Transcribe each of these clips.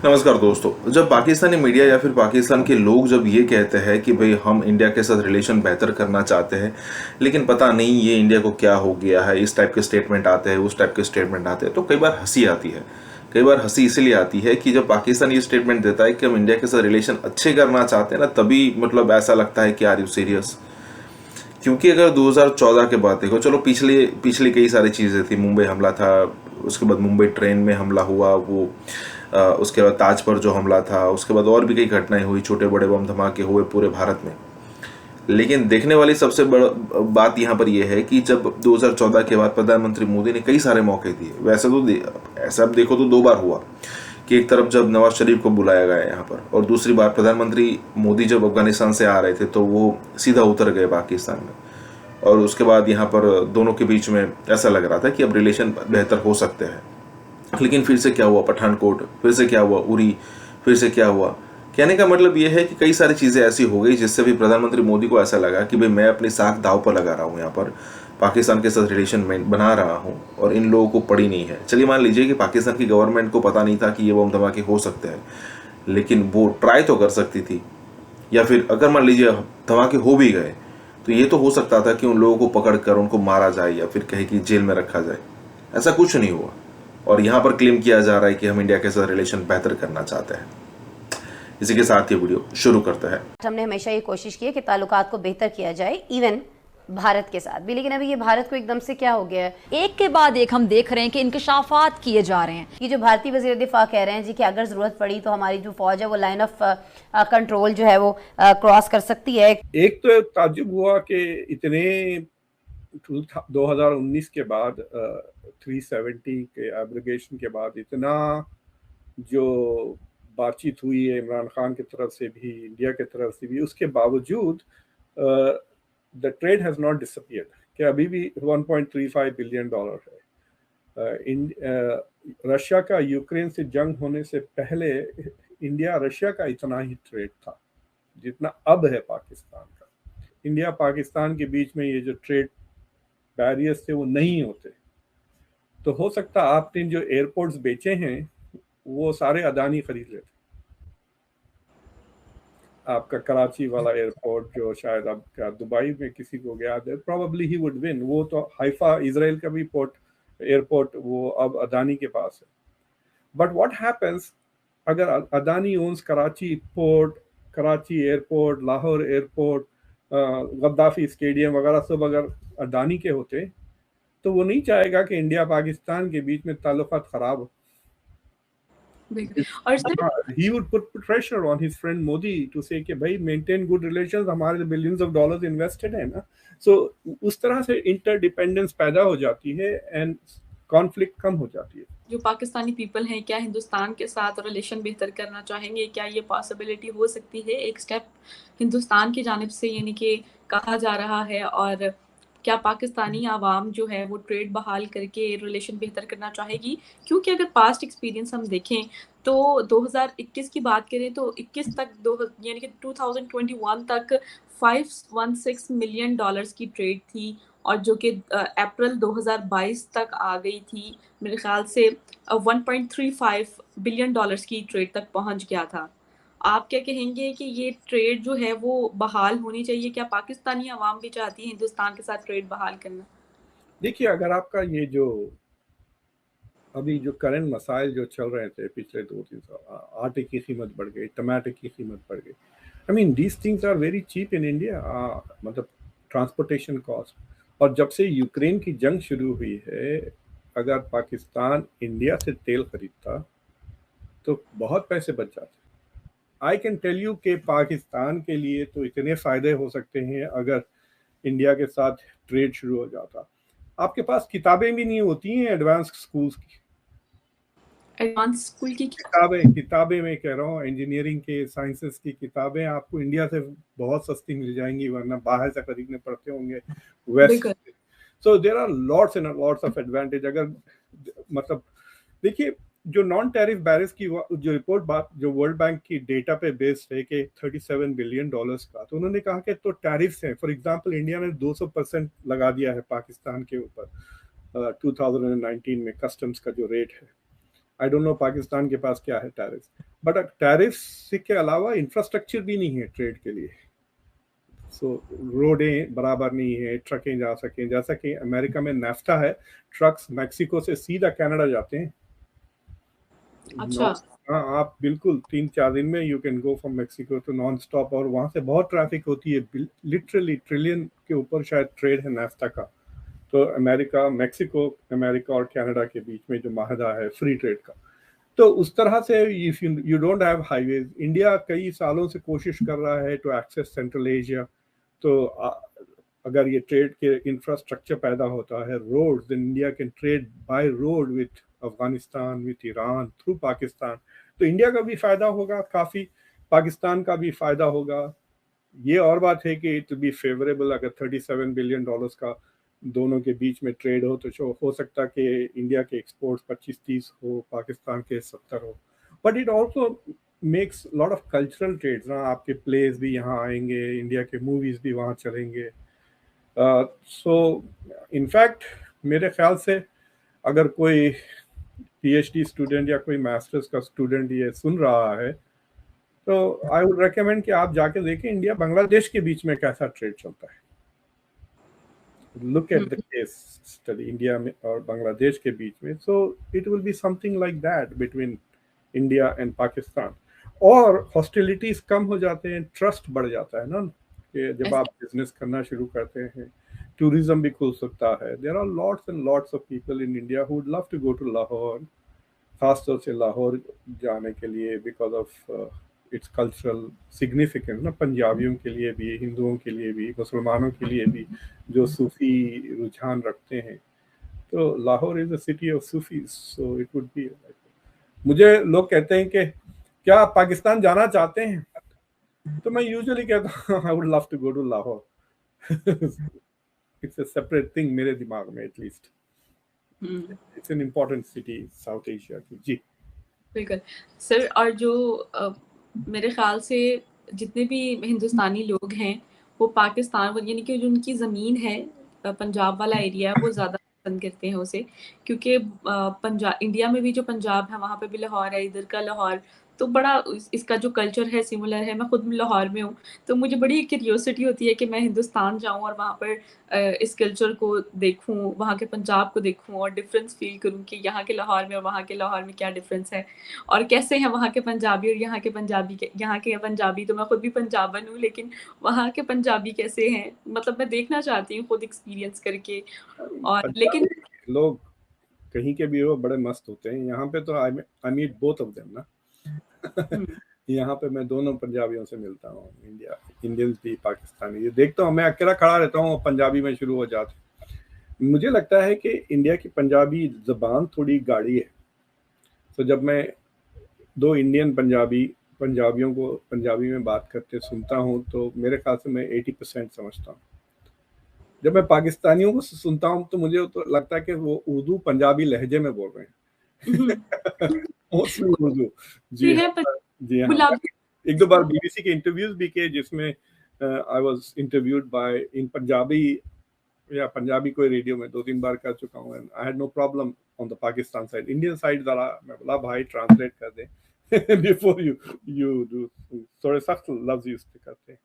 नमस्कार दोस्तों। जब पाकिस्तानी मीडिया या फिर पाकिस्तान के लोग जब ये कहते हैं कि भाई हम इंडिया के साथ रिलेशन बेहतर करना चाहते हैं, लेकिन पता नहीं ये इंडिया को क्या हो गया है, इस टाइप के स्टेटमेंट आते हैं, उस टाइप के स्टेटमेंट आते हैं, तो कई बार हंसी आती है। कई बार हंसी इसलिए आती है कि जब पाकिस्तान ये स्टेटमेंट देता है कि हम इंडिया के साथ रिलेशन अच्छे करना चाहते हैं ना, तभी मतलब ऐसा लगता है कि आर यू सीरियस। क्योंकि अगर 2014 के बाद देखो, चलो पिछले पिछली कई सारी चीज़ें थी, मुंबई हमला था, उसके बाद मुंबई ट्रेन में हमला हुआ, वो उसके बाद ताज पर जो हमला था, उसके बाद और भी कई घटनाएं हुई, छोटे बड़े बम धमाके हुए पूरे भारत में। लेकिन देखने वाली सबसे बड़ा बात यहाँ पर यह है कि जब 2014 के बाद प्रधानमंत्री मोदी ने कई सारे मौके दिए। वैसे तो ऐसा अब देखो तो दो बार हुआ कि एक तरफ जब नवाज शरीफ को बुलाया गया यहाँ पर, और दूसरी बार प्रधानमंत्री मोदी जब अफगानिस्तान से आ रहे थे तो वो सीधा उतर गए पाकिस्तान में। और उसके बाद यहाँ पर दोनों के बीच में ऐसा लग रहा था कि अब रिलेशन बेहतर हो सकते हैं। लेकिन फिर से क्या हुआ, पठानकोट, फिर से क्या हुआ, उरी, फिर से क्या हुआ। कहने का मतलब ये है कि कई सारी चीज़ें ऐसी हो गई जिससे भी प्रधानमंत्री मोदी को ऐसा लगा कि भाई मैं अपनी साख दाव पर लगा रहा हूँ, यहाँ पर पाकिस्तान के साथ रिलेशन बना रहा हूँ और इन लोगों को पड़ी नहीं है। चलिए मान लीजिए कि पाकिस्तान की गवर्नमेंट को पता नहीं था कि ये बम धमाके हो सकते हैं, लेकिन वो ट्राई तो कर सकती थी। या फिर अगर मान लीजिए धमाके हो भी गए तो ये तो हो सकता था कि उन लोगों को पकड़ कर उनको मारा जाए या फिर कहे कि जेल में रखा जाए। ऐसा कुछ नहीं हुआ, और यहाँ पर क्लेम किया जा रहा है कि हम इंडिया के साथ रिलेशन बेहतर करना चाहते हैं। इसी के साथ ये वीडियो शुरू करते हैं। हमने हमेशा ये कोशिश की है कि ताल्लुकात को बेहतर किया जाए, इवन भारत के साथ भी। लेकिन अभी ये भारत को एकदम से क्या हो गया है, एक के बाद एक हम देख रहे हैं कि इंकशाफात किए जा रहे हैं। ये जो भारतीय वज़ीर दिफा कह रहे हैं जी कि अगर ज़रूरत पड़ी तो हमारी जो फौज है वो लाइन ऑफ कंट्रोल जो है वो क्रॉस कर सकती है। एक तो ताज्जुब हुआ कि इतने 2019 के बाद 370 के एब्रोगेशन के बाद इतना जो बातचीत हुई है इमरान खान की तरफ से भी, इंडिया की तरफ से भी, उसके बावजूद the trade has not disappeared, कि अभी भी $1.35 बिलियन है। रशिया का यूक्रेन से जंग होने से पहले इंडिया रशिया का इतना ही ट्रेड था जितना अब है पाकिस्तान का। इंडिया पाकिस्तान के बीच में ये जो ट्रेड बैरियर्स थे वो नहीं होते, तो हो सकता आपने जो एयरपोर्ट्स बेचे हैं वो सारे अदानी खरीद लेते। आपका कराची वाला एयरपोर्ट जो शायद अब क्या दुबई में किसी को गया, प्रोबेबली ही वुड विन। वो तो हाइफा इजराइल का भी एयरपोर्ट वो अब अदानी के पास है। बट व्हाट हैपेंस अगर Adani owns Karachi port, Karachi airport, Lahore airport, Gaddafi stadium वगैरह सब अगर अदानी के होते तो वो नहीं चाहेगा कि इंडिया पाकिस्तान के बीच में ताल्लुकात खराब हो। He would put pressure on his friend Modi to say कि भाई maintain good relations, हमारे billions of dollars invested है ना। So उस तरह से interdependence पैदा हो जाती है and conflict कम हो जाती है। जो पाकिस्तानी पीपल हैं क्या हिंदुस्तान के साथ रिलेशन बेहतर करना चाहेंगे? क्या ये पॉसिबिलिटी हो सकती है एक स्टेप हिंदुस्तान की जानिब से, यानी कि कहा जा रहा है? और क्या पाकिस्तानी आवाम जो है वो ट्रेड बहाल करके रिलेशन बेहतर करना चाहेगी? क्योंकि अगर पास्ट एक्सपीरियंस हम देखें तो 2021 की बात करें तो 21 तक यानी कि 2021 तक $516 मिलियन की ट्रेड थी, और जो कि अप्रैल 2022 तक आ गई थी, मेरे ख्याल से $1.35 बिलियन की ट्रेड तक पहुंच गया था। आप क्या कहेंगे कि ये ट्रेड जो है वो बहाल होनी चाहिए? क्या पाकिस्तानी आवाम भी चाहती है हिंदुस्तान के साथ ट्रेड बहाल करना? देखिए, अगर आपका ये जो अभी जो करंट मसाइल जो चल रहे थे पिछले 2-3 साल, आटे की कीमत बढ़ गई, टमाटर की कीमत बढ़ गई, I mean these things are very cheap in India, मतलब ट्रांसपोर्टेशन कॉस्ट। और जब से यूक्रेन की जंग शुरू हुई है, अगर पाकिस्तान इंडिया से तेल खरीदता तो बहुत पैसे बच जाते। आई कैन टेल यू कि पाकिस्तान के लिए तो इतने फ़ायदे हो सकते हैं अगर इंडिया के साथ ट्रेड शुरू हो जाता। आपके पास किताबें भी नहीं होती हैं एडवांस स्कूल्स की, एडवांस स्कूल की किताबें मैं कह रहा हूँ, इंजीनियरिंग के, साइंसेस की किताबें आपको इंडिया से बहुत सस्ती मिल जाएंगी, वरना बाहर से खरीदने पड़ते होंगे west. So there are lots and lots of advantage. अगर मतलब देखिए, जो नॉन टैरिफ बैरियर्स की जो रिपोर्ट जो वर्ल्ड बैंक की डेटा पे बेस्ड है कि $37 बिलियन का, तो उन्होंने कहा कि तो टैरिफ्स हैं। फॉर एग्जांपल इंडिया ने 200% लगा दिया है पाकिस्तान के ऊपर 2019 में कस्टम्स का जो रेट है। आई डोंट नो पाकिस्तान के पास क्या है टैरिफ, बट टैरिफ के अलावा इंफ्रास्ट्रक्चर भी नहीं है ट्रेड के लिए। सो रोडें बराबर नहीं है, ट्रकें जा सकें, जैसा कि अमेरिका में नाफ्टा है, ट्रक्स मैक्सिको से सीधा कनाडा जाते हैं। अच्छा। हाँ, आप बिल्कुल 3-4 दिन में you can go from Mexico to non stop, और वहाँ से बहुत ट्रैफिक होती है, लिटरली ट्रिलियन के ऊपर शायद ट्रेड है नाफ्टा का। तो अमेरिका, मैक्सिको, अमेरिका और कनाडा के बीच में जो माहदा है फ्री ट्रेड का, तो उस तरह से if you don't have highways, India कई सालों से कोशिश कर रहा है टू एक्सेस सेंट्रल एशिया, तो अगर ये ट्रेड के इंफ्रास्ट्रक्चर पैदा होता है, road, then India can trade by road with Afghanistan, with Iran, through Pakistan, तो इंडिया का भी फायदा होगा काफ़ी, पाकिस्तान का भी फायदा होगा। ये और बात है कि इट बी फेवरेबल, अगर $37 बिलियन का दोनों के बीच में ट्रेड हो तो हो सकता कि इंडिया के एक्सपोर्ट्स 25-30 हो, पाकिस्तान के 70 हो, but it also makes lot of cultural trades ना, आपके प्लेस भी यहाँ आएंगे, इंडिया के मूवीज भी वहाँ चलेंगे। सो इनफैक्ट मेरे ख्याल से अगर कोई PhD स्टूडेंट या कोई मास्टर्स का स्टूडेंट ये सुन रहा है, तो आई वुड रेकमेंड कि आप जाके देखें इंडिया बांग्लादेश के बीच में कैसा ट्रेड चलता है। Look at the case study India में और बांग्लादेश के बीच में, so it will be something like that between India and Pakistan, और हॉस्टिलिटीज कम हो जाते हैं, ट्रस्ट बढ़ जाता है ना, कि जब आप बिजनेस करना शुरू करते हैं, टूरिज्म भी खुल सकता है। There are lots and lots of people in India who would love to go to Lahore, खासतौर से लाहौर जाने के लिए, because of its cultural significance ना, पंजाबियों के लिए भी, हिंदुओं के लिए भी, मुसलमानों के लिए भी जो सूफी रुझान रखते हैं, तो Lahore is a city of Sufis, so it would be. मुझे लोग कहते हैं कि क्या आप पाकिस्तान जाना चाहते हैं, तो मैं यूजुअली कहता हूँ I would love to go to Lahore. It's a separate thing मेरे दिमाग में, at least it's an important city South Asia की। जी बिल्कुल सर, और जो मेरे ख्याल से जितने भी हिंदुस्तानी लोग हैं वो पाकिस्तान, यानी कि जो उनकी ज़मीन है, पंजाब वाला एरिया है, वो ज़्यादा पसंद करते हैं उसे, क्योंकि पंजाब, इंडिया में भी जो पंजाब है वहाँ पे भी लाहौर है, इधर का लाहौर, तो बड़ा इसका जो कल्चर है सिमिलर है। मैं खुद लाहौर में हूँ, तो मुझे बड़ी क्यूरियोसिटी होती है कि मैं हिंदुस्तान जाऊँ और वहाँ पर इस कल्चर को देखूँ, वहाँ के पंजाब को देखूँ और डिफरेंस फील करूँ कि यहाँ के लाहौर में और वहाँ के लाहौर में क्या डिफरेंस है, और कैसे हैं वहाँ के पंजाबी और यहाँ के पंजाबी। यहाँ के पंजाबी तो मैं खुद भी पंजाबन हूँ, लेकिन वहाँ के पंजाबी कैसे हैं, मतलब मैं देखना चाहती हूँ खुद एक्सपीरियंस करके। और लेकिन लोग कहीं के भी हो बड़े मस्त होते हैं, यहाँ पे तो I meet both of them ना। यहाँ पे मैं दोनों पंजाबियों से मिलता हूँ, इंडियंस भी, पाकिस्तानी, ये देखता हूँ, मैं अकेला खड़ा रहता हूँ, पंजाबी में शुरू हो जाते। मुझे लगता है कि इंडिया की पंजाबी ज़बान थोड़ी गाढ़ी है, तो जब मैं दो इंडियन पंजाबियों को पंजाबी में बात करते सुनता हूँ, तो मेरे ख्याल से मैं 80% समझता हूँ। जब मैं पाकिस्तानियों को सुनता हूँ तो मुझे तो लगता है कि वो उर्दू पंजाबी लहजे में बोल रहे हैं। मोस्टली उर्दू। जी हाँ, एक दो बार BBC के इंटरव्यूज भी किए जिसमें आई वाज इंटरव्यूड बाय इन पंजाबी, या पंजाबी कोई रेडियो में 2-3 बार कर चुका हूँ, and I had no problem on the Pakistan side. Indian side जरा मैं बोला भाई ट्रांसलेट कर दे बिफोर यू डू, थोड़े सख्त लफ्ज यूज करते हैं।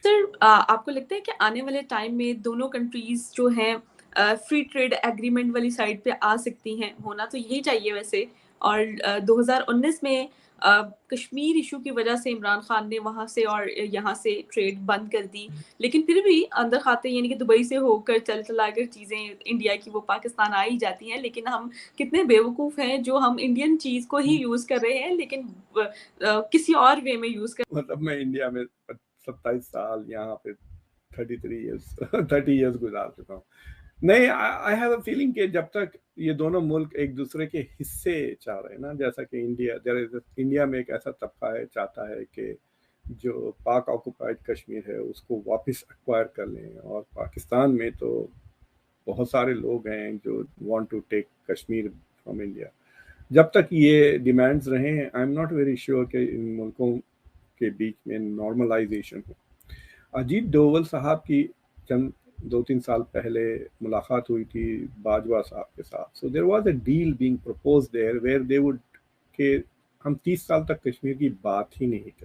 सर, आपको लगता है कि आने वाले टाइम में दोनों कंट्रीज जो हैं फ्री ट्रेड एग्रीमेंट वाली साइड पे आ सकती हैं? होना तो यही चाहिए वैसे। और 2019 में कश्मीर इशू की वजह से इमरान खान ने वहाँ से और यहाँ से ट्रेड बंद कर दी, लेकिन फिर भी अंदर खाते यानी कि दुबई से होकर चला कर चीज़ें इंडिया की वो पाकिस्तान आ ही जाती हैं। लेकिन हम कितने बेवकूफ़ हैं जो हम इंडियन चीज़ को ही यूज़ कर रहे हैं, लेकिन किसी और वे में यूज़ कर। मतलब मैं इंडिया में 27 साल, यहाँ पे 30 इयर्स गुजार चुका हूँ। नहीं, आई हैव अ फीलिंग कि जब तक ये दोनों मुल्क एक दूसरे के हिस्से चाह रहे हैं ना, जैसा कि इंडिया में एक ऐसा तबका है चाहता है कि जो पाक ऑक्युपाइड कश्मीर है उसको वापस एक्वायर कर लें, और पाकिस्तान में तो बहुत सारे लोग हैं जो want to take Kashmir from India. जब तक ये डिमांड्स रहे, I am not very sure कि इन मुल्कों के बीच में नॉर्मलाइजेशन हो। अजीत डोवल साहब की चंद 2-3 साल पहले मुलाकात हुई थी बाजवा साहब के साथ, so there was a deal being proposed there were they would کہ ہم 30 سال تک کشمیر کی بات ہی نہیں کرتے.